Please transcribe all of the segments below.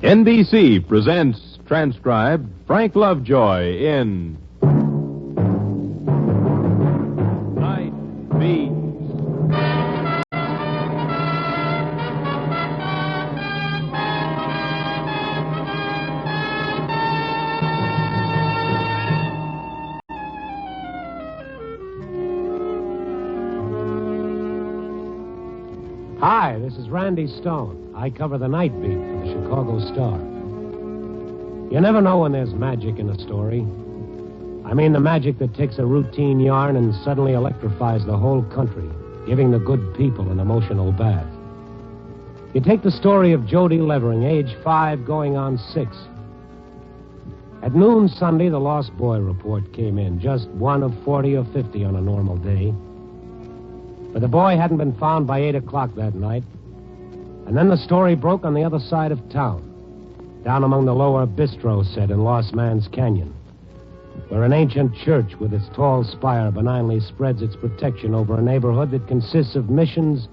NBC presents, transcribed, Frank Lovejoy in Night Beat. Hi, this is Randy Stone. I cover the night beat for the Chicago Star. You never know when there's magic in a story. I mean the magic that takes a routine yarn and suddenly electrifies the whole country, giving the good people an emotional bath. You take the story of Jody Levering, age 5, going on 6. At noon Sunday, the lost boy report came in, just one of 40 or 50 on a normal day. But the boy hadn't been found by 8 o'clock that night. And then the story broke on the other side of town, down among the lower bistro set in Lost Man's Canyon, where an ancient church with its tall spire benignly spreads its protection over a neighborhood that consists of missions,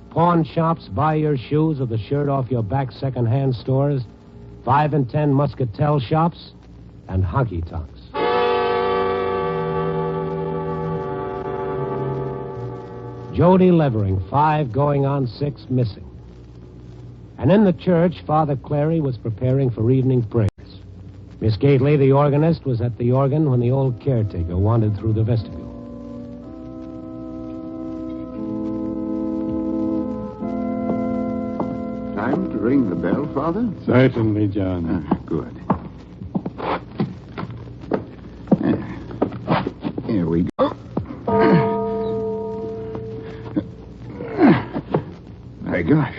pawn shops, buy your shoes or the shirt off your back second-hand stores, 5 and 10 muscatel shops, and honky-tonks. Jody Levering, 5 going on 6, missing. And in the church, Father Clary was preparing for evening prayers. Miss Gately, the organist, was at the organ when the old caretaker wandered through the vestibule. Time to ring the bell, Father? Certainly, John. Good. Here we go. My gosh.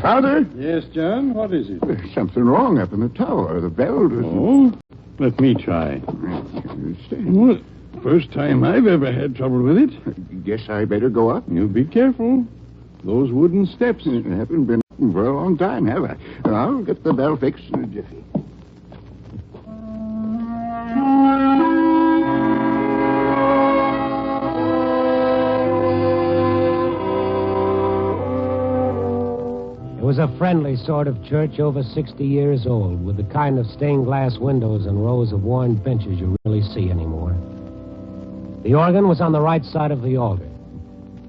Father? Yes, John? What is it? There's something wrong up in the tower. The bell doesn't... Oh? Let me try. Well, first time I've ever had trouble with it. Guess I better go up. You be careful. Those wooden steps. I haven't been up for a long time, have I? I'll get the bell fixed in a jiffy. It was a friendly sort of church over 60 years old, with the kind of stained glass windows and rows of worn benches you rarely see anymore. The organ was on the right side of the altar,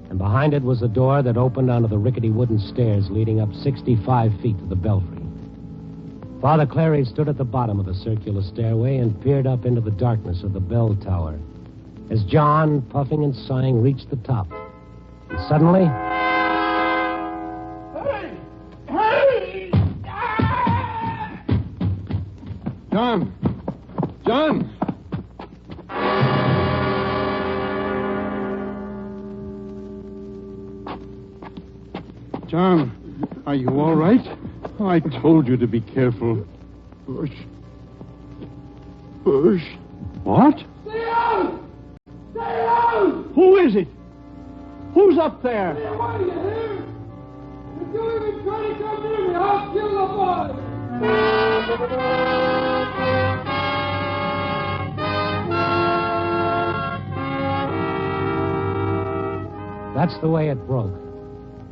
and behind it was a door that opened onto the rickety wooden stairs leading up 65 feet to the belfry. Father Clary stood at the bottom of the circular stairway and peered up into the darkness of the bell tower as John, puffing and sighing, reached the top. And suddenly... John! John! John, are you all right? Oh, I told you to be careful. Push. What? Stay out! Stay out! Who is it? Who's up there? Stay away, you hear? If you even try to come near me, I'll kill the boy! That's the way it broke.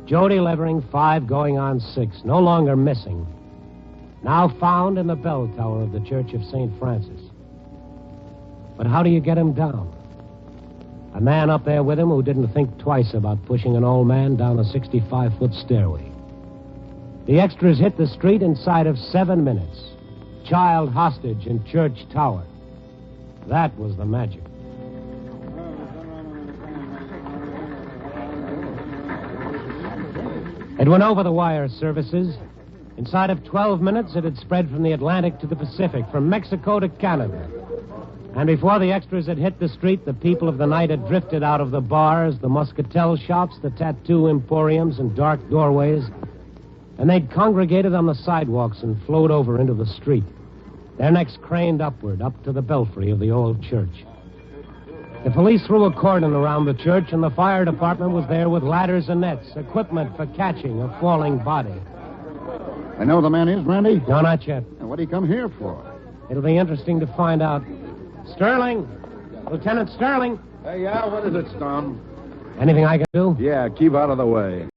Jody Levering, 5 going on 6, no longer missing. Now found in the bell tower of the Church of St. Francis. But how do you get him down? A man up there with him who didn't think twice about pushing an old man down a 65-foot stairway. The extras hit the street inside of 7 minutes. Child hostage in church tower. That was the magic. It went over the wire services. Inside of 12 minutes, it had spread from the Atlantic to the Pacific, from Mexico to Canada. And before the extras had hit the street, the people of the night had drifted out of the bars, the muscatel shops, the tattoo emporiums, and dark doorways. And they'd congregated on the sidewalks and flowed over into the street, their necks craned upward, up to the belfry of the old church. The police threw a cordon around the church, and the fire department was there with ladders and nets, equipment for catching a falling body. I know who the man is, Randy? No, not yet. And what'd he come here for? It'll be interesting to find out. Sterling! Lieutenant Sterling! Hey, yeah, what is it, Storm? Anything I can do? Yeah, keep out of the way.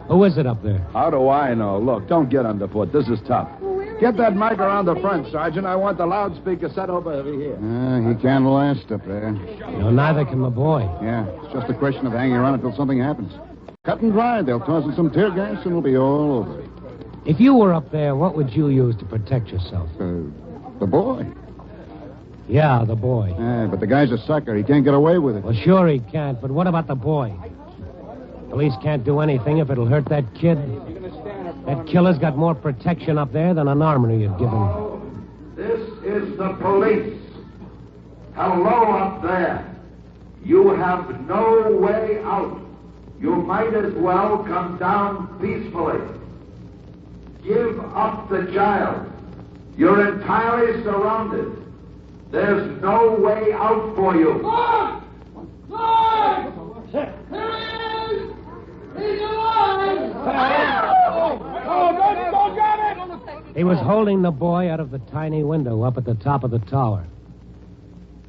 Who is it up there? How do I know? Look, don't get underfoot. This is tough. Get that mic around the front, Sergeant. I want the loudspeaker set over here. He can't last up there. Neither can the boy. Yeah, it's just a question of hanging around until something happens. Cut and dry. They'll toss in some tear gas and it'll be all over. If you were up there, what would you use to protect yourself? The boy. Yeah, the boy. But the guy's a sucker. He can't get away with it. Well, sure he can't, but what about the boy? Police can't do anything if it'll hurt that kid. That killer's got more protection up there than an armory you'd give him. This is the police. Hello up there. You have no way out. You might as well come down peacefully. Give up the child. You're entirely surrounded. There's no way out for you. Look! Look! Here he is! He's alive! Don't get it! He was holding the boy out of the tiny window up at the top of the tower.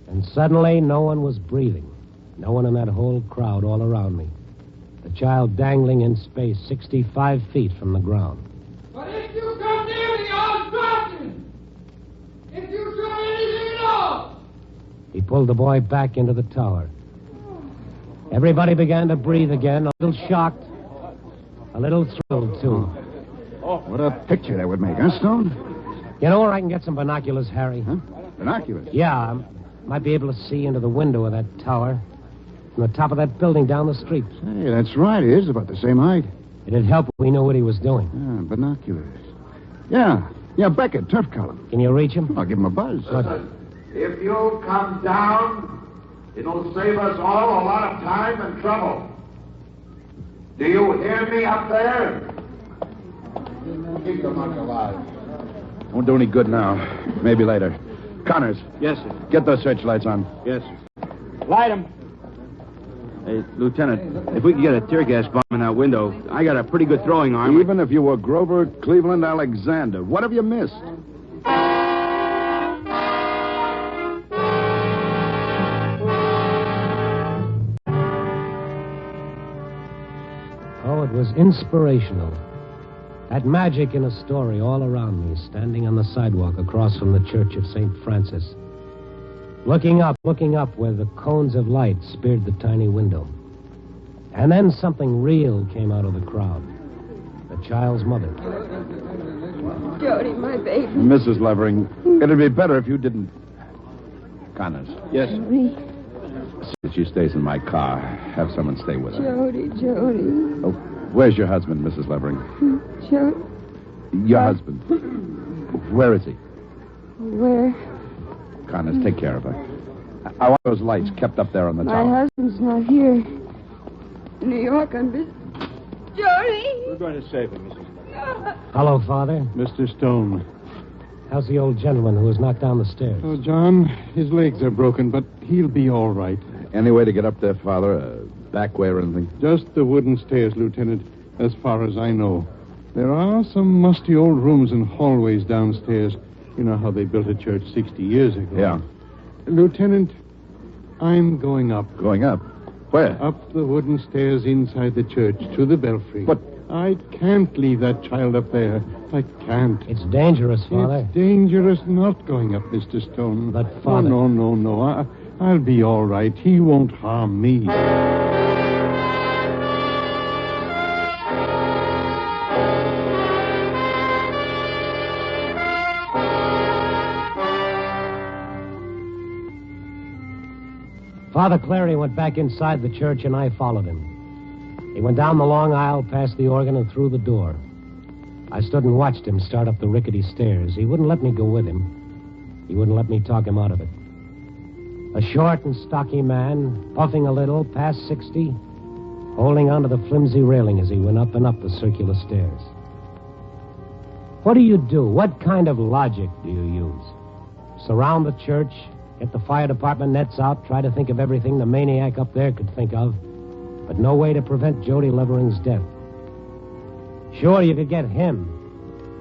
And suddenly, no one was breathing. No one in that whole crowd all around me. The child dangling in space 65 feet from the ground. But if you come near me, I'll drop you! If you try anything at all! He pulled the boy back into the tower. Everybody began to breathe again, a little shocked, a little thrilled, too. What a picture that would make, huh, Stone? You know where I can get some binoculars, Harry? Huh? Binoculars? Yeah, I might be able to see into the window of that tower from the top of that building down the street. Hey, that's right. He is about the same height. It'd help if we knew what he was doing. Binoculars. Yeah, Beckett, turf column. Can you reach him? I'll give him a buzz. If you'll come down, it'll save us all a lot of time and trouble. Do you hear me up there? Keep the monk alive. Won't do any good now. Maybe later. Connors. Yes, sir. Get those searchlights on. Yes, sir. Light 'em. Hey, Lieutenant, if we could get a tear gas bomb in that window, I got a pretty good throwing arm. Even if you were Grover, Cleveland, Alexander, what have you missed? Oh, it was inspirational. That magic in a story all around me, standing on the sidewalk across from the Church of St. Francis. Looking up where the cones of light speared the tiny window. And then something real came out of the crowd. The child's mother. Jody, my baby. Mrs. Levering, it'd be better if you didn't... Connors. Yes. Jody, That she stays in my car. Have someone stay with her. Jody. Oh, where's your husband, Mrs. Levering? Jody. Your husband. Where is he? Where? Connors, take care of her. I want those lights kept up there on the My tower. husband's not here. New York, I'm busy. Jody! We're going to save him, Mrs. Hello, Father. Mr. Stone. How's the old gentleman who was knocked down the stairs? Oh, John, his legs are broken, but he'll be all right. Any way to get up there, Father? Back way or anything? Just the wooden stairs, Lieutenant, as far as I know. There are some musty old rooms and hallways downstairs. You know how they built a church 60 years ago. Yeah. Lieutenant, I'm going up. Going up? Where? Up the wooden stairs inside the church to the belfry. But... I can't leave that child up there. I can't. It's dangerous, Father. It's dangerous not going up, Mr. Stone. But, Father... Oh, no. I'll be all right. He won't harm me. Father Clary went back inside the church, and I followed him. He went down the long aisle, past the organ, and through the door. I stood and watched him start up the rickety stairs. He wouldn't let me go with him. He wouldn't let me talk him out of it. A short and stocky man, puffing a little, past 60, holding onto the flimsy railing as he went up and up the circular stairs. What do you do? What kind of logic do you use? Surround the church, get the fire department nets out, try to think of everything the maniac up there could think of, but no way to prevent Jody Levering's death. Sure, you could get him,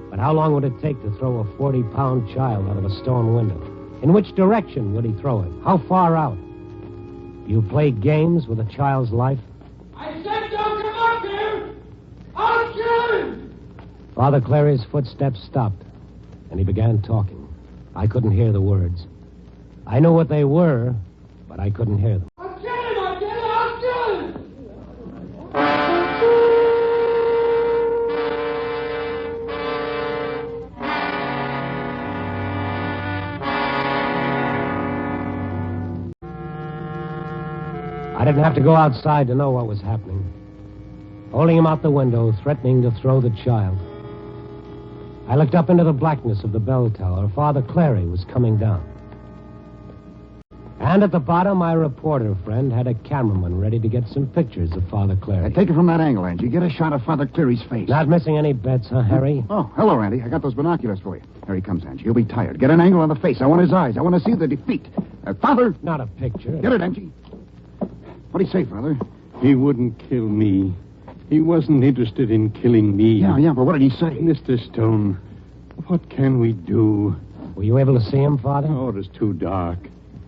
but how long would it take to throw a 40-pound child out of a stone window? In which direction would he throw it? How far out? You play games with a child's life? I said don't come up here! I'll Father Clary's footsteps stopped, and he began talking. I couldn't hear the words. I knew what they were, but I couldn't hear them. I'll kill him! I'll kill him! I'll kill him! I didn't have to go outside to know what was happening. Holding him out the window, threatening to throw the child. I looked up into the blackness of the bell tower. Father Clary was coming down. And at the bottom, my reporter friend had a cameraman ready to get some pictures of Father Clary. Take it from that angle, Angie. Get a shot of Father Clary's face. Not missing any bets, huh, Harry? Oh, hello, Randy. I got those binoculars for you. Here he comes, Angie. He'll be tired. Get an angle on the face. I want his eyes. I want to see the defeat. Father! Not a picture. Get it, Angie. What do you say, Father? He wouldn't kill me. He wasn't interested in killing me. Yeah, but what did he say? Mr. Stone, what can we do? Were you able to see him, Father? Oh, it's too dark.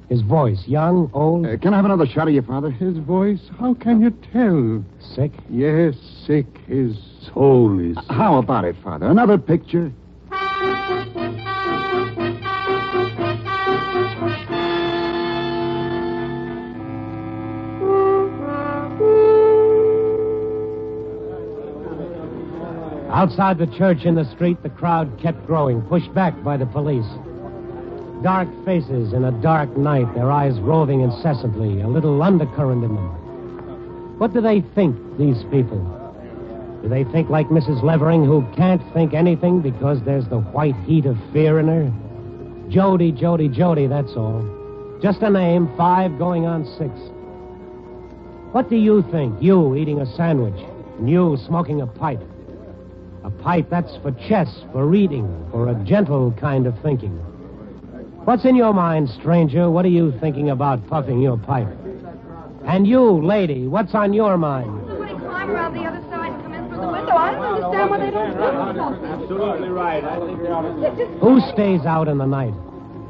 His voice, young, old? Can I have another shot of you, Father? His voice, how can you tell? Sick? Yes, sick. His soul is sick. How about it, Father? Another picture? Outside the church in the street, the crowd kept growing, pushed back by the police. Dark faces in a dark night, their eyes roving incessantly, a little undercurrent in them. What do they think, these people? Do they think like Mrs. Levering, who can't think anything because there's the white heat of fear in her? Jody, Jody, Jody, that's all. Just a name, 5 going on 6. What do you think, you eating a sandwich, and you smoking a pipe? A pipe, that's for chess, for reading, for a gentle kind of thinking. What's in your mind, stranger? What are you thinking about puffing your pipe? And you, lady, what's on your mind? When they climb around the other side and come in through the window, I don't understand why they don't stop. Absolutely right. I think you're on. Who stays out in the night?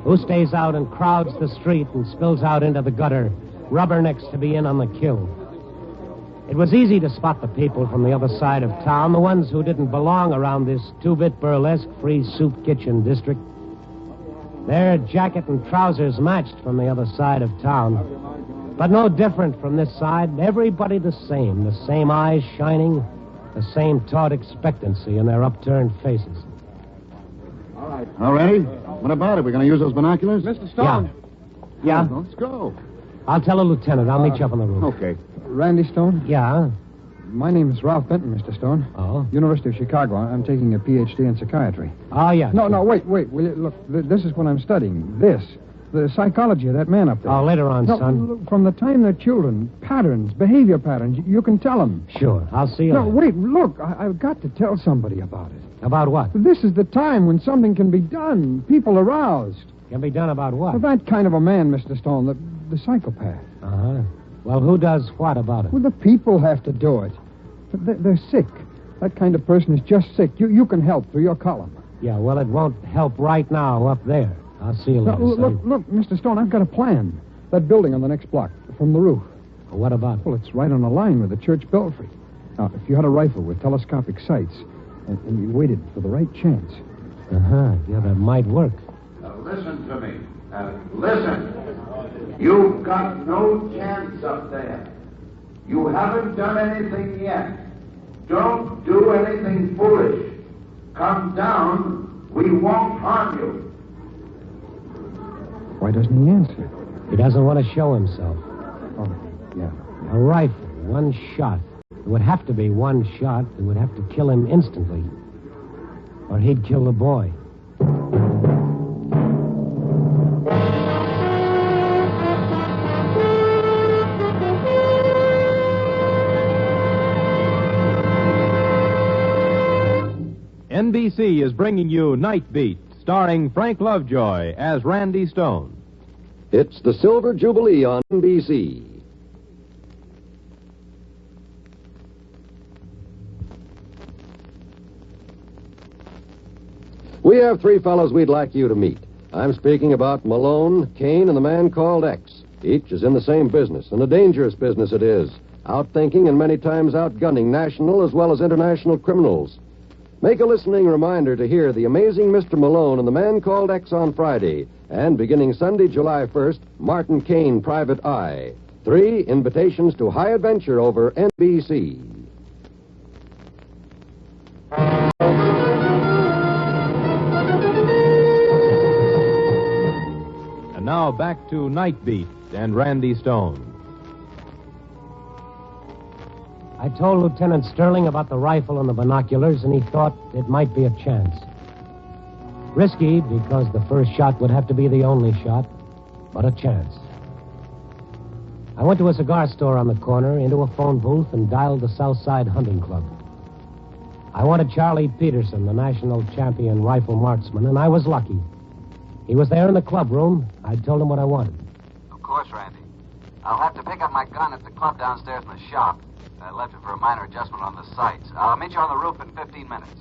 Who stays out and crowds the street and spills out into the gutter, rubbernecks to be in on the kill? It was easy to spot the people from the other side of town, the ones who didn't belong around this 2-bit burlesque free soup kitchen district. Their jacket and trousers matched from the other side of town. But no different from this side. Everybody the same eyes shining, the same taut expectancy in their upturned faces. All right. All ready? What about it? We're going to use those binoculars? Mr. Stone. Yeah? Let's go. I'll tell the lieutenant. I'll meet you up on the roof. Okay. Randy Stone? Yeah? My name is Ralph Benton, Mr. Stone. Oh? University of Chicago. I'm taking a P.H.D. in psychiatry. Oh, yeah. No, wait. Will you, look, this is what I'm studying. The psychology of that man up there. Oh, later on, no, son. Look, from the time they're children, patterns, behavior patterns, you can tell them. Sure. I'll see you No, later. wait, look, I've got to tell somebody about it. About what? This is the time when something can be done. People aroused. Can be done about what? Well, that kind of a man, Mr. Stone, the psychopath. Uh-huh. Well, who does what about it? Well, the people have to do it. They're sick. That kind of person is just sick. You can help through your column. Yeah, well, it won't help right now up there. I'll see you later, son. Look, Mr. Stone, I've got a plan. That building on the next block, from the roof. Well, what about it? Well, it's right on a line with the church belfry. Now, if you had a rifle with telescopic sights, and you waited for the right chance. Uh-huh. Yeah, that might work. Now listen to me. Listen. You've got no chance up there. You haven't done anything yet. Don't do anything foolish. Come down. We won't harm you. Why doesn't he answer? He doesn't want to show himself. Oh, yeah. A rifle, one shot. It would have to be one shot. It would have to kill him instantly. Or he'd kill the boy. NBC is bringing you Night Beat, starring Frank Lovejoy as Randy Stone. It's the Silver Jubilee on NBC. We have 3 fellows we'd like you to meet. I'm speaking about Malone, Kane, and the man called X. Each is in the same business, and a dangerous business it is. Outthinking and many times outgunning national as well as international criminals. Make a listening reminder to hear The Amazing Mr. Malone and the Man Called X on Friday. And beginning Sunday, July 1st, Martin Kane, Private Eye. 3 invitations to high adventure over NBC. And now back to Night Beat and Randy Stone. I told Lieutenant Sterling about the rifle and the binoculars, and he thought it might be a chance. Risky, because the first shot would have to be the only shot, but a chance. I went to a cigar store on the corner, into a phone booth, and dialed the Southside Hunting Club. I wanted Charlie Peterson, the national champion rifle marksman, and I was lucky. He was there in the club room. I told him what I wanted. Of course, Randy. I'll have to pick up my gun at the club downstairs in the shop. I left it for a minor adjustment on the sights. I'll meet you on the roof in 15 minutes.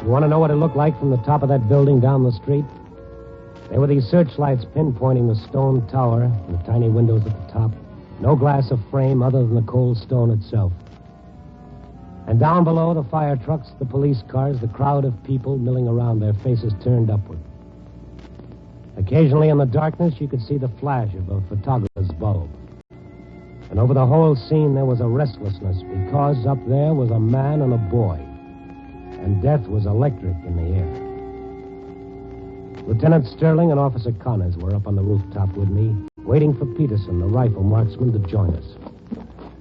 You want to know what it looked like from the top of that building down the street? There were these searchlights pinpointing the stone tower and the tiny windows at the top. No glass of frame other than the cold stone itself. And down below, the fire trucks, the police cars, the crowd of people milling around, their faces turned upward. Occasionally in the darkness, you could see the flash of a photographer's bulb. And over the whole scene, there was a restlessness, because up there was a man and a boy. And death was electric in the air. Lieutenant Sterling and Officer Connors were up on the rooftop with me, waiting for Peterson, the rifle marksman, to join us.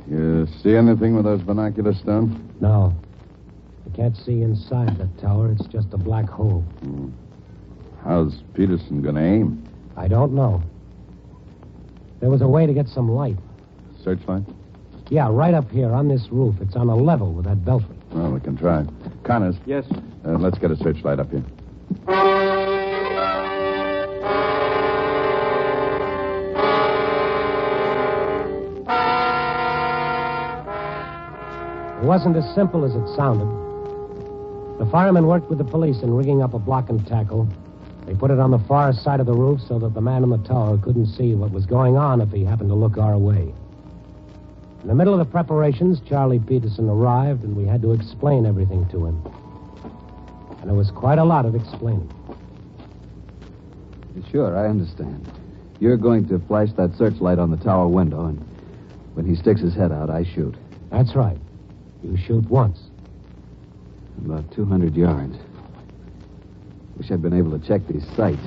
You see anything with those binoculars, Stone? No. I can't see inside the tower. It's just a black hole. How's Peterson going to aim? I don't know. There was a way to get some light. Searchlight? Yeah, right up here on this roof. It's on a level with that belfry. Well, we can try. Connors. Yes, sir. Let's get a searchlight up here. It wasn't as simple as it sounded. The firemen worked with the police in rigging up a block and tackle. They put it on the far side of the roof so that the man in the tower couldn't see what was going on if he happened to look our way. In the middle of the preparations, Charlie Peterson arrived, and we had to explain everything to him. And there was quite a lot of explaining. Sure, I understand. You're going to flash that searchlight on the tower window, and when he sticks his head out, I shoot. That's right. You shoot once. About 200 yards. Wish I'd been able to check these sights.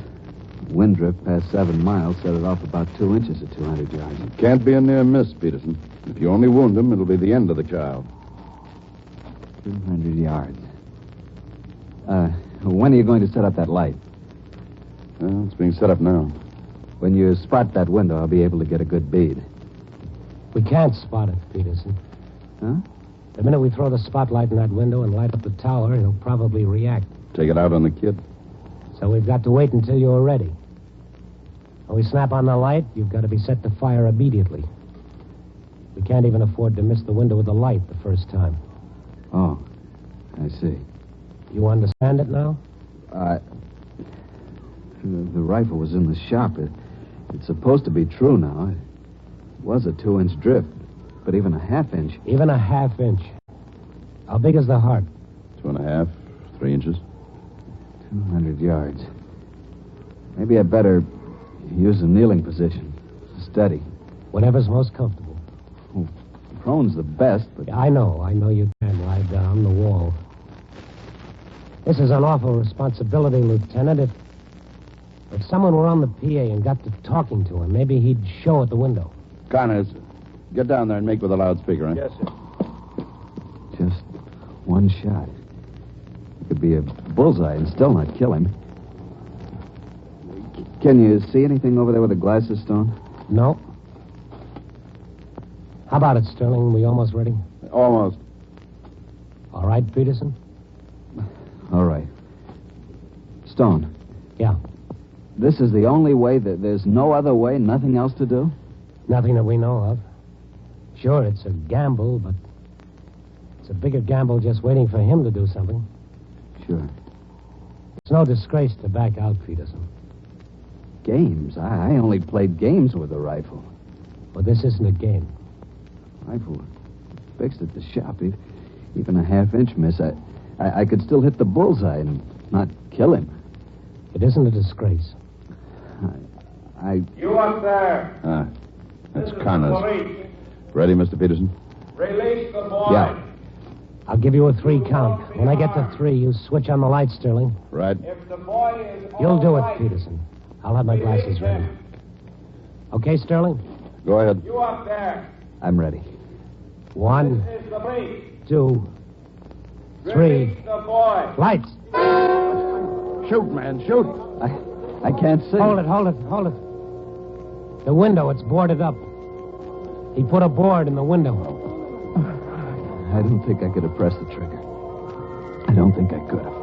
Wind drift past 7 miles set it off about 2 inches at 200 yards. It can't be a near miss, Peterson. If you only wound him, it'll be the end of the child. 200 yards. When are you going to set up that light? Well, it's being set up now. When you spot that window, I'll be able to get a good bead. We can't spot it, Peterson. Huh? The minute we throw the spotlight in that window and light up the tower, he'll probably react. Take it out on the kid. So we've got to wait until you're ready. When we snap on the light, you've got to be set to fire immediately. We can't even afford to miss the window with the light the first time. Oh, I see. You understand it now? The rifle was in the shop. It's supposed to be true now. It was a 2-inch drift, but even a half-inch. Even a half-inch. How big is the heart? 2.5, 3 inches. 200 yards. Maybe I'd better use a kneeling position. Steady. Whatever's most comfortable. Oh, prone's the best, but... Yeah, I know you can lie down the wall. This is an awful responsibility, Lieutenant. If someone were on the PA and got to talking to him, maybe he'd show at the window. Connors, get down there and make with the loudspeaker, huh? Yes, sir. Just one shot. It could be a bullseye and still not kill him. Can you see anything over there with the glasses, Stone? No. How about it, Sterling? We almost ready? Almost. All right, Peterson? All right. Stone. Yeah. This is the only way that there's no other way, nothing else to do? Nothing that we know of. Sure, it's a gamble, but it's a bigger gamble just waiting for him to do something. Sure. It's no disgrace to back out, Peterson. Games? I only played games with a rifle. Well, this isn't a game. Rifle fixed at the shop. Even a half-inch miss. I could still hit the bullseye and not kill him. It isn't a disgrace. You up there? That's Connors. Ready, Mr. Peterson? Release the boy. Yeah. I'll give you a 3 count. When I get to 3, you switch on the light, Sterling. Right. If the boy is You'll do it, right, Peterson. I'll have my glasses ready. Okay, Sterling? Go ahead. You up there? I'm ready. 1, This is the brief. 2, 3. Release the boy. Lights! Shoot, man, shoot. I can't see. Hold it. The window, it's boarded up. He put a board in the window. I don't think I could have pressed the trigger. I don't think I could have.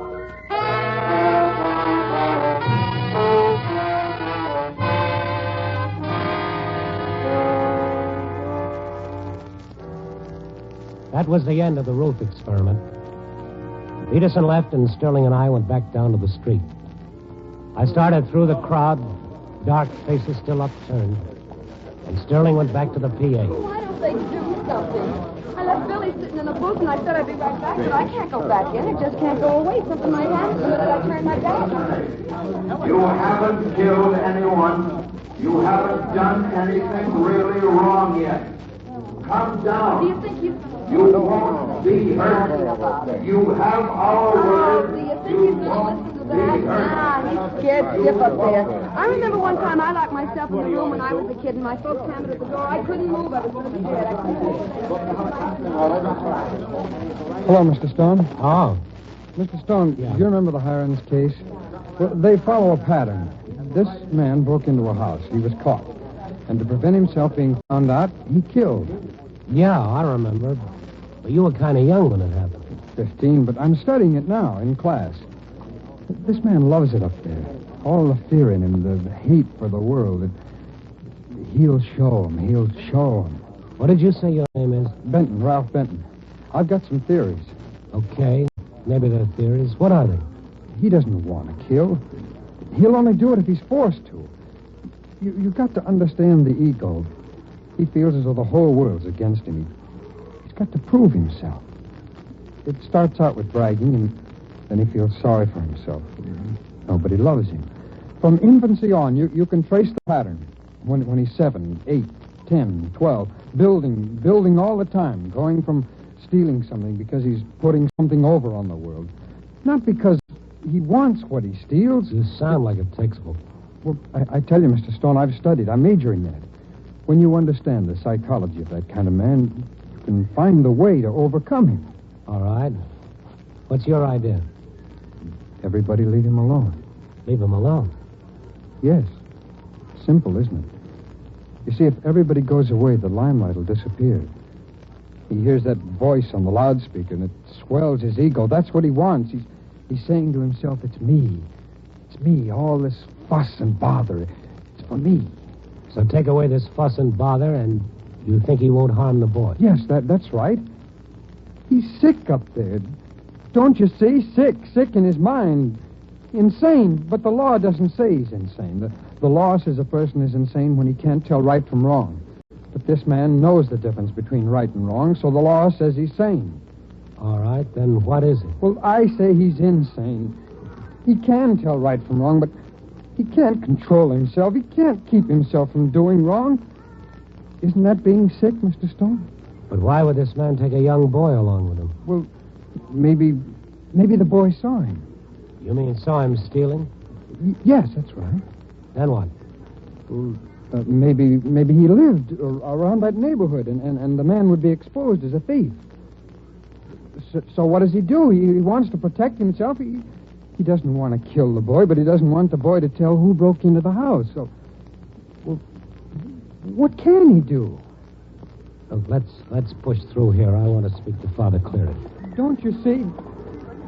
That was the end of the roof experiment. Peterson left, and Sterling and I went back down to the street. I started through the crowd, dark faces still upturned, and Sterling went back to the PA. Why don't they do something? I left Billy sitting in the booth, and I said I'd be right back, but I can't go back in. It just can't go away. Something might happen the minute I turn my back. You haven't killed anyone. You haven't done anything really wrong yet. Come down. Do you think he's... You won't be hurt. You have our word. Do you think he's going to listen to that? Nah, he's scared stiff up there. I remember one time I locked myself in the room when I was a kid, and my folks hammered at the door. I couldn't move. I was so scared. I couldn't move. Hello, Mr. Stone. Oh. Mr. Stone, do you remember the Hirons case? Well, they follow a pattern. This man broke into a house. He was caught. And to prevent himself being found out, he killed. Yeah, I remember. But you were kind of young when it happened. 15, but I'm studying it now in class. This man loves it up there. All the fear in him, the hate for the world. He'll show him. He'll show him. What did you say your name is? Benton, Ralph Benton. I've got some theories. Okay. Maybe they're theories. What are they? He doesn't want to kill. He'll only do it if he's forced to. You've got to understand the ego. He feels as though the whole world's against him. He's got to prove himself. It starts out with bragging, and then he feels sorry for himself. Nobody loves him. From infancy on, you can trace the pattern. When he's 7, 8, 10, 12, building all the time, going from stealing something because he's putting something over on the world. Not because he wants what he steals. You sound like a textbook. Well, I tell you, Mr. Stone, I've studied. I'm majoring in it. When you understand the psychology of that kind of man, you can find the way to overcome him. All right. What's your idea? Everybody leave him alone. Leave him alone? Yes. Simple, isn't it? You see, if everybody goes away, the limelight will disappear. He hears that voice on the loudspeaker, and it swells his ego. That's what he wants. He's saying to himself, it's me. It's me, all this fuss and bother. It's for me. So take away this fuss and bother, and you think he won't harm the boy? Yes, that's right. He's sick up there. Don't you see? Sick in his mind. Insane, but the law doesn't say he's insane. The law says a person is insane when he can't tell right from wrong. But this man knows the difference between right and wrong, so the law says he's sane. All right, then what is it? Well, I say he's insane. He can tell right from wrong, but he can't control himself. He can't keep himself from doing wrong. Isn't that being sick, Mr. Stone? But why would this man take a young boy along with him? Well, maybe the boy saw him. You mean saw him stealing? Yes, that's right. Then what? Well, maybe he lived around that neighborhood, and the man would be exposed as a thief. So what does he do? He wants to protect himself. He doesn't want to kill the boy, but he doesn't want the boy to tell who broke into the house. So, well, what can he do? Look, let's push through here. I want to speak to Father Cleary. Don't you see?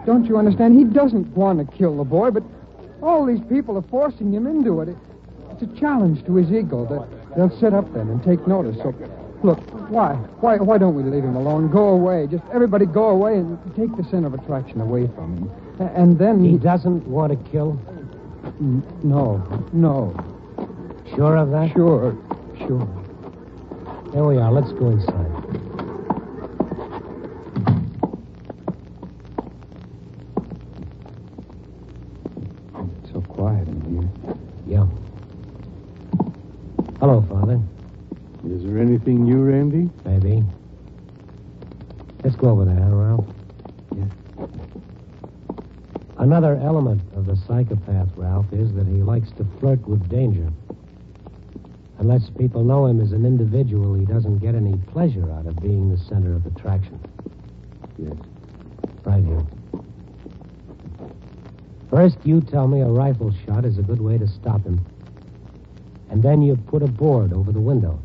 Don't you understand? He doesn't want to kill the boy, but all these people are forcing him into it. It's a challenge to his ego. They'll sit up then and take notice. So, look, why don't we leave him alone? Go away. Just everybody go away and take the center of attraction away from him. And then... He doesn't want to kill? No. Sure of that? Sure. Here we are. Let's go inside. It's so quiet in here. Yeah. Hello, Father. Is there anything new, Randy? Maybe. Let's go over there, huh, Ralph? Yeah. Another element of the psychopath, Ralph, is that he likes to flirt with danger. Unless people know him as an individual, he doesn't get any pleasure out of being the center of attraction. Yes. Right here. First, you tell me a rifle shot is a good way to stop him. And then you put a board over the window.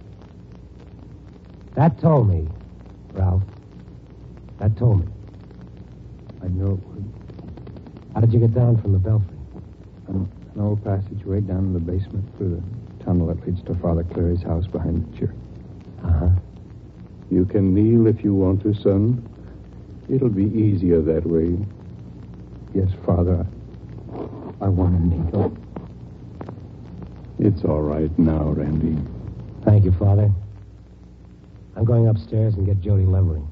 That told me, Ralph. That told me. I know. How did you get down from the belfry? An old passageway down in the basement through the tunnel that leads to Father Cleary's house behind the church. Uh-huh. You can kneel if you want to, son. It'll be easier that way. Yes, Father. I want to kneel. It's all right now, Randy. Thank you, Father. I'm going upstairs and get Jody Levering.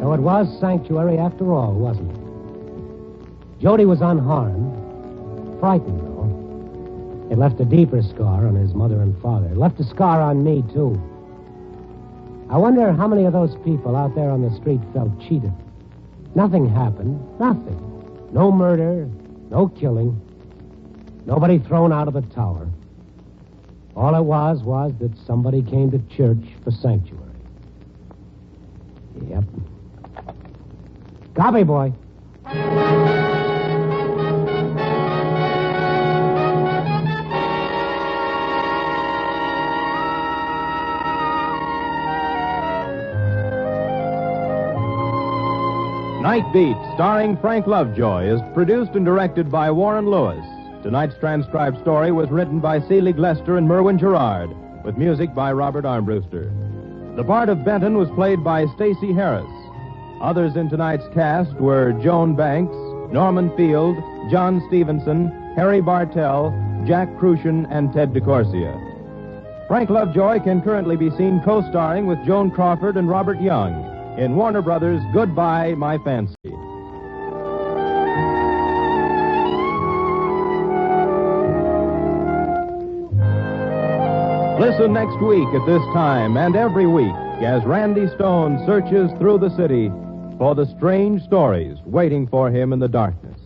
So it was sanctuary after all, wasn't it? Jody was unharmed. Frightened, though. It left a deeper scar on his mother and father. It left a scar on me, too. I wonder how many of those people out there on the street felt cheated. Nothing happened. Nothing. No murder. No killing. Nobody thrown out of the tower. All it was that somebody came to church for sanctuary. Yep. Copy, boy. Night Beat, starring Frank Lovejoy, is produced and directed by Warren Lewis. Tonight's transcribed story was written by Seeley Glester and Merwin Gerard, with music by Robert Armbruster. The part of Benton was played by Stacey Harris. Others in tonight's cast were Joan Banks, Norman Field, John Stevenson, Harry Bartell, Jack Crucian, and Ted DeCorsia. Frank Lovejoy can currently be seen co-starring with Joan Crawford and Robert Young in Warner Brothers' Goodbye, My Fancy. Listen next week at this time and every week as Randy Stone searches through the city for the strange stories waiting for him in the darkness.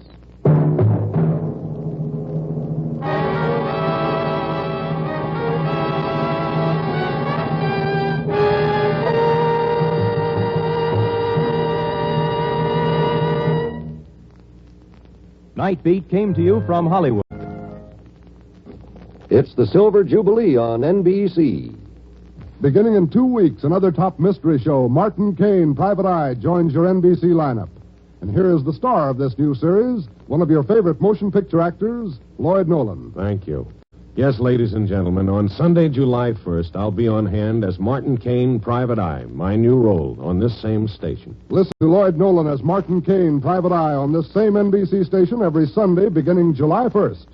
Night Beat came to you from Hollywood. It's the Silver Jubilee on NBC. Beginning in 2 weeks, another top mystery show, Martin Caine, Private Eye, joins your NBC lineup. And here is the star of this new series, one of your favorite motion picture actors, Lloyd Nolan. Thank you. Yes, ladies and gentlemen, on Sunday, July 1st, I'll be on hand as Martin Caine, Private Eye, my new role on this same station. Listen to Lloyd Nolan as Martin Caine, Private Eye, on this same NBC station every Sunday beginning July 1st.